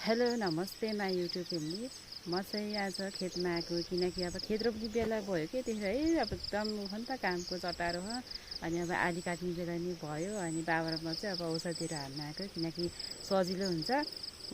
Hello नमस्ते my YouTube family. म चाहिँ आज खेतमा आएको किनकि अब खेत रोप्ने बेला भयो कि त्यतिखेर है अब एकदम हो नि त कामको चटारो हो। अनि अब आली काट्ने बेला नि भयो। अनि बाबा र म चाहिँ अब औषधीहरू हाल्न आएको किनकि सजिलो हुन्छ।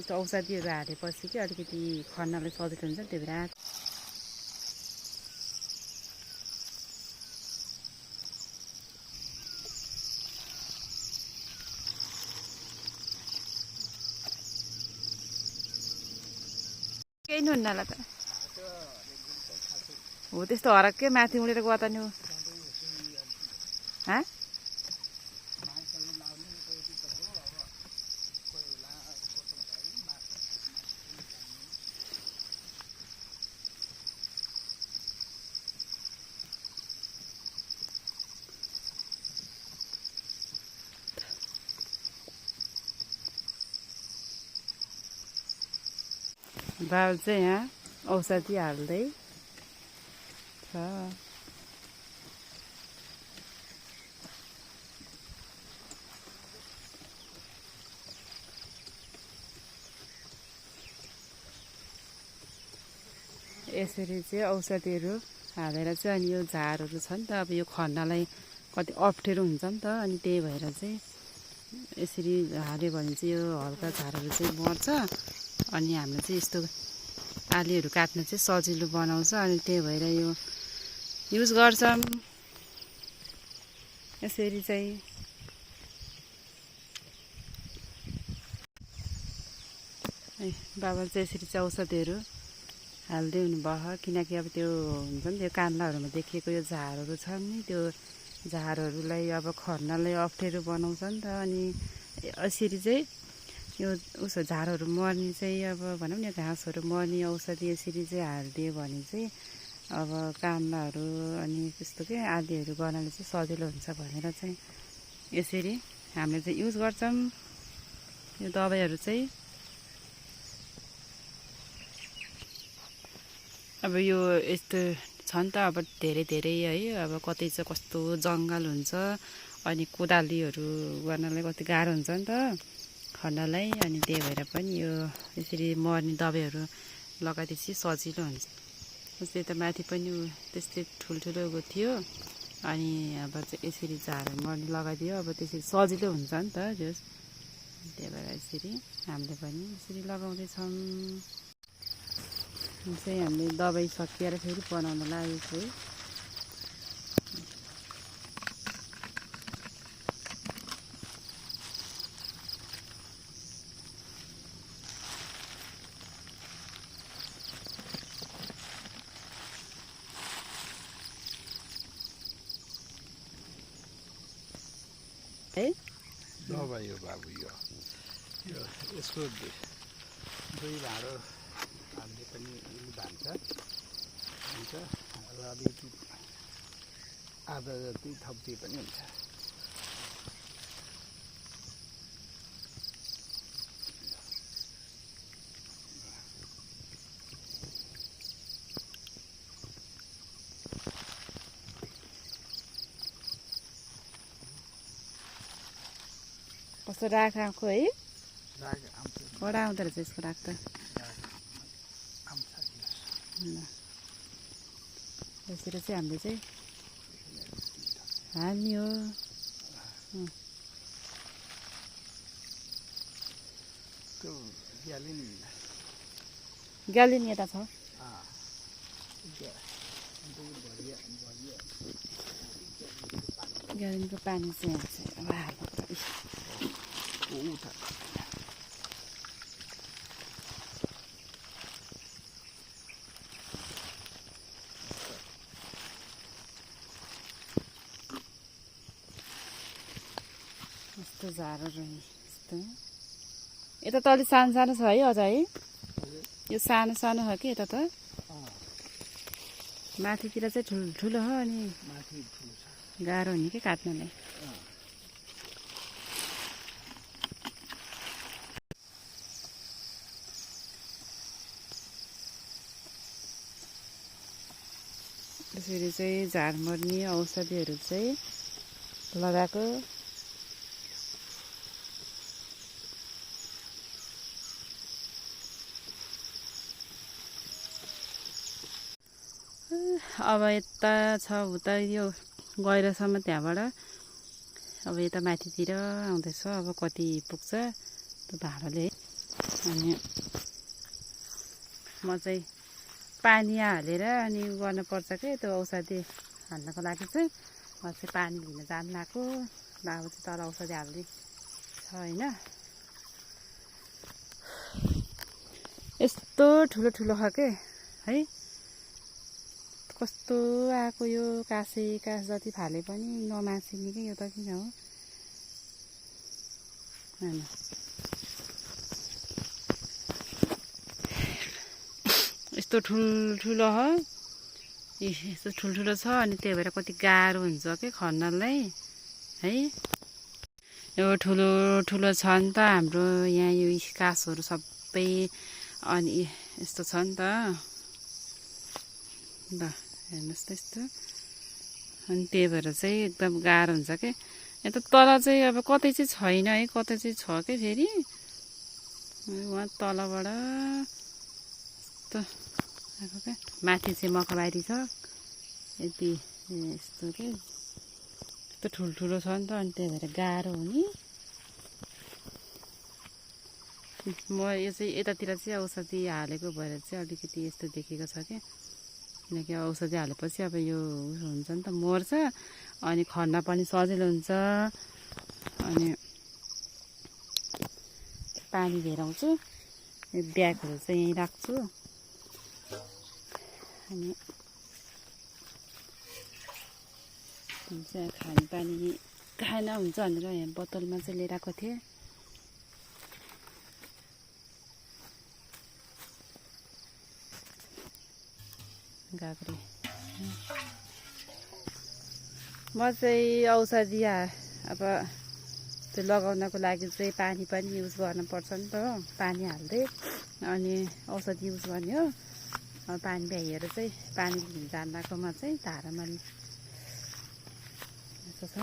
यस्तो औषधीहरू हालेपछि कि अलिकति खन्नलाई सजिलो हुन्छ, त्यही भएर आएको। केही नि हुन्न होला त हो, त्यस्तो हरक्कै माथि उडेर गयो त नि हो। बाबा चाहिँ यहाँ औषधी हाल्दै छ। यसरी चाहिँ औषधीहरू हालेर चाहिँ अनि यो झारहरू छ नि त, अब यो खन्नलाई कति अप्ठ्यारो हुन्छ नि त। अनि त्यही भएर चाहिँ यसरी हाल्यो भने चाहिँ यो हल्का झारहरू चाहिँ मर्छ। अनि हामीले चाहिँ यस्तो आलीहरू काट्न चाहिँ सजिलो बनाउँछ। अनि त्यही भएर यो युज गर्छौँ यसरी चाहिँ। बाबा चाहिँ यसरी चाहिँ औषधीहरू हाल्दै हुनुभयो किनकि अब त्यो हुन्छ नि त्यो कान्लाहरूमा देखिएको यो झारहरू छ नि, त्यो झारहरूलाई अब खन्नलाई अप्ठ्यारो बनाउँछ नि त। अनि यसरी चाहिँ यो उसो झारहरू मर्ने चाहिँ अब भनौँ न घाँसहरू मर्ने औषधी यसरी चाहिँ हालिदियो भने चाहिँ अब कान्लाहरू अनि त्यस्तो के आदीहरू गर्नले चाहिँ सजिलो हुन्छ भनेर चाहिँ यसरी हामीले चाहिँ युज गर्छौँ यो दबाईहरू चाहिँ। अब यो यस्तो छ नि त, अब धेरै है, अब कतै चाहिँ कस्तो जङ्गल हुन्छ। अनि कोदालीहरू गर्नलाई कति गाह्रो हुन्छ नि त खन्नलाई। अनि त्यही भएर पनि यो यसरी मर्ने दबाईहरू लगाइदिएपछि सजिलो हुन्छ। जस्तै त माथि पनि त्यस्तै ठुल्ठुलो थियो। अनि अब चाहिँ यसरी झारहरू मर्ने लगाइदियो, अब त्यसरी सजिलो हुन्छ नि त त्यो। त्यही भएर यसरी हामीले पनि यसरी लगाउँदैछौँ। चाहिँ हामीले दबाई सकिएर फेरि बनाउन लागेको है। दबाई हो बाबु, यो यसको दुई भाँडो हाल्ने पनि भान्छ हुन्छ र अलिकति आधा जति थप्दिए पनि हुन्छ। कस्तो राख आएको है, आउँछ कडा आउँदो रहेछ यसको राख त। यसरी चाहिँ हामीले चाहिँ हाल्ने हो। ग्यालिन यता छ। ग्यालिनको पानी चाहिँ यहाँ चाहिँ अब हाल्नु यस्तो झारहरू यस्तो। यता त अलिक सानो सानो छ है अझ है, यो सानो सानो हो कि यता त माथितिर चाहिँ ठुल्ठुलो हो। अनि गाह्रो हुने कि काट्नलाई। यसरी चाहिँ झार मर्ने औषधीहरू चाहिँ लगाएको। अब यता छ उता यो गहिरोसम्म त्यहाँबाट अब यता माथितिर आउँदैछ। अब कति पुग्छ त्यो भाँडाले। अनि म चाहिँ पानी हालेर अनि गर्नुपर्छ के त्यो औषधि हाल्नको लागि चाहिँ। म चाहिँ पानी लिन जानु लाग्यो। बाबु चाहिँ तर औषधि हाल्दै छ होइन। यस्तो ठुलो ठुलो खालके है, कस्तो आएको यो काँसे काँस जति फाले पनि नमासिने कि यो त किन हो होइन। यस्तो ठुल्ठुलो हो, यस्तो ठुल्ठुलो छ। अनि त्यही भएर कति गाह्रो हुन्छ कि खन्नलाई है। यो ठुलो ठुलो छ नि त हाम्रो यहाँ यो काँसहरू सबै। अनि यस्तो छ नि त ल हेर्नुहोस् त यस्तो। अनि त्यही भएर चाहिँ एकदम गाह्रो हुन्छ के। यता तल चाहिँ अब कतै चाहिँ छैन है, कतै चाहिँ छ के फेरि वहाँ तलबाट यस्तो आएको क्या। माथि चाहिँ मकैबारी छ यति यस्तो के। यस्तो ठुल्ठुलो छ नि त अनि त्यही भएर गाह्रो हो नि। म यो चाहिँ यतातिर चाहिँ औषधि हालेको भएर चाहिँ अलिकति यस्तो देखेको छ क्या। किनकि औषधि हालेपछि अब यो हुन्छ नि त मर्छ। अनि खन्न पनि सजिलो हुन्छ। अनि पानी लिएर आउँछु। यो ब्यागहरू चाहिँ यहीँ राख्छु। अनि खानेपानी खाना हुन्छ भनेर यहाँ बोतलमा चाहिँ लिएर आएको थिएँ। गाग्रे म चाहिँ औषधि अब त्यो लगाउनको लागि चाहिँ पानी पनि युज गर्नुपर्छ नि त हो। पानी हाल्दै अनि औषधि युज गर्ने हो। अब पानी भ्याइएर चाहिँ पानी लिन जान्दाकोमा चाहिँ धारामा यस्तो छ।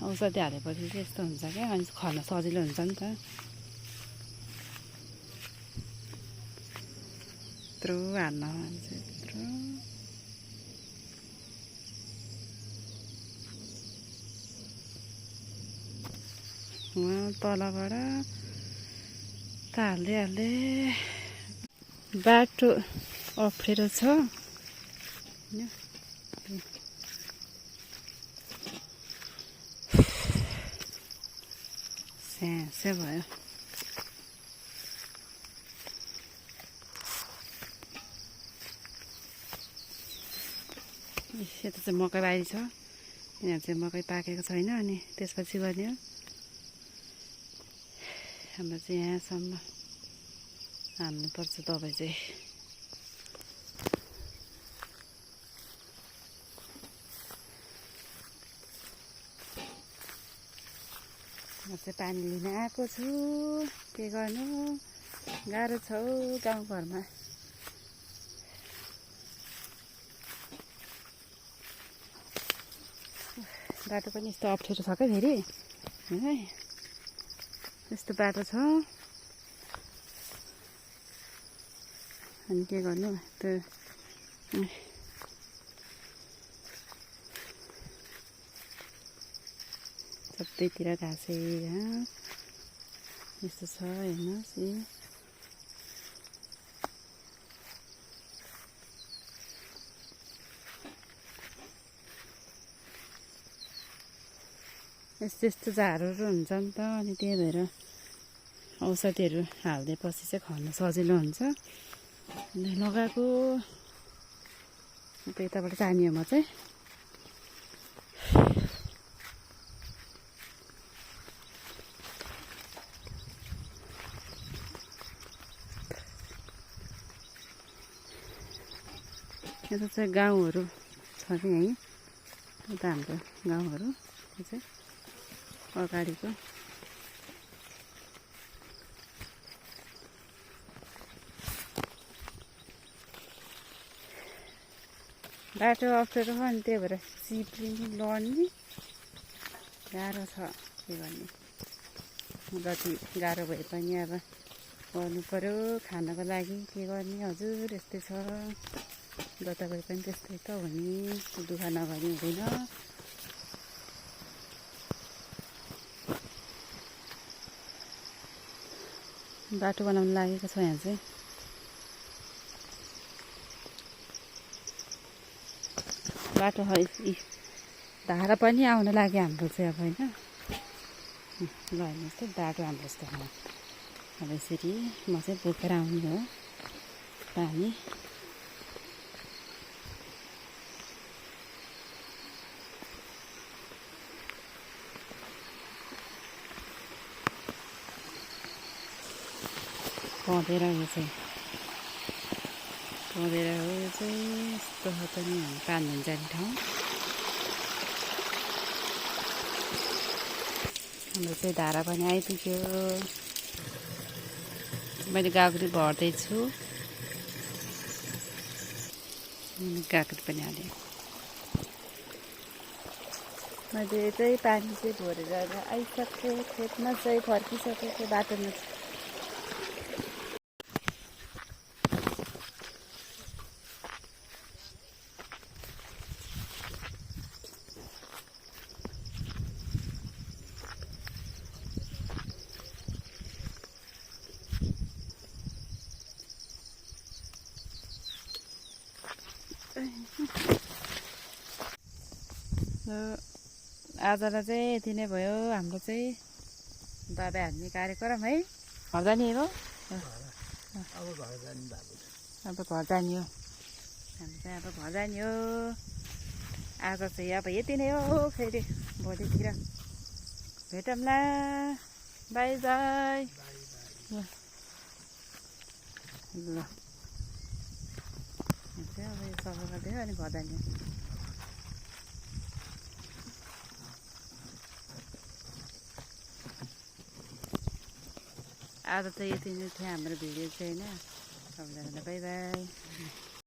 औषधि हालेपछि चाहिँ यस्तो हुन्छ क्या। अनि खन्न सजिलो हुन्छ नि त। यत्रो हाल्न भन्छ यत्रो। वहाँ तलबाट हाल्दै हाल्दै बाटो अप्ठ्यारो छ होइन। स्याहास्या भयो। यता चाहिँ मकैबारी छ। यहाँ चाहिँ मकै पाकेको छैन। अनि त्यसपछि गर्ने हो। हाम्रो चाहिँ यहाँसम्म हाल्नुपर्छ दबाई चाहिँ। म चाहिँ पानी लिन आएको छु। के गर्नु गाह्रो छ हौ गाउँघरमा। बाटो पनि यस्तो अप्ठ्यारो छ क्या फेरि है। यस्तो बाटो छ। अनि के गर्नु त्यो सबैतिर घाँसे घाँस यस्तो छ हेर्नुहोस्। यस्तो यस्तो झारहरू हुन्छ नि त। अनि त्यही भएर औषधिहरू हालिदिएपछि चाहिँ खन्न सजिलो हुन्छ। अनि लगाएको यताबाट जाने हो म चाहिँ। यता चाहिँ गाउँहरू छ कि यहीँ। यता हाम्रो गाउँहरू यो चाहिँ अगाडिको। बाटो अप्ठ्यारो हो। अनि त्यही भएर सिप्लिने लड्ने गाह्रो छ। के गर्ने जति गाह्रो भए पनि अब गर्नु पर्यो खानको लागि के गर्ने हजुर यस्तै छ जता गए पनि त्यस्तै त हो नि दुःख नगरी हुँदैन बाटो बनाउनु लागेको छ यहाँ चाहिँ बाटो धारा पनि आउन लाग्यो हाम्रो चाहिँ अब होइन ल हेर्नुहोस् त बाटो हाम्रो यस्तो अब यसरी म चाहिँ बोकेर आउने हो पानी पँधेर यो चाहिँ पँधेर हो यो चाहिँ यस्तो छ त नि कान्दैन जाने ठाउँ हाम्रो चाहिँ धारा पनि आइपुग्यो मैले गाग्री भर्दैछु गाग्री पनि हालेँ मैले चाहिँ पानी चाहिँ भरेर आइसक्यो खेतमा चाहिँ फर्किसकेको बाटोमा आजलाई चाहिँ यति नै भयो हाम्रो चाहिँ दबाई हान्ने कार्यक्रम है घर जाने हो अब घर जाने बाबु अब घर जाने हो हाम्रो चाहिँ अब घर जाने हो आज चाहिँ अब यति नै हो फेरि भोलितिर भेटौँला बाई बाई ल चाहिँ अब यो सफा गर्दै अनि घर जाने हो आज चाहिँ यति नै थियो हाम्रो भिडियो चाहिँ होइन सबैजनालाई बाई बाई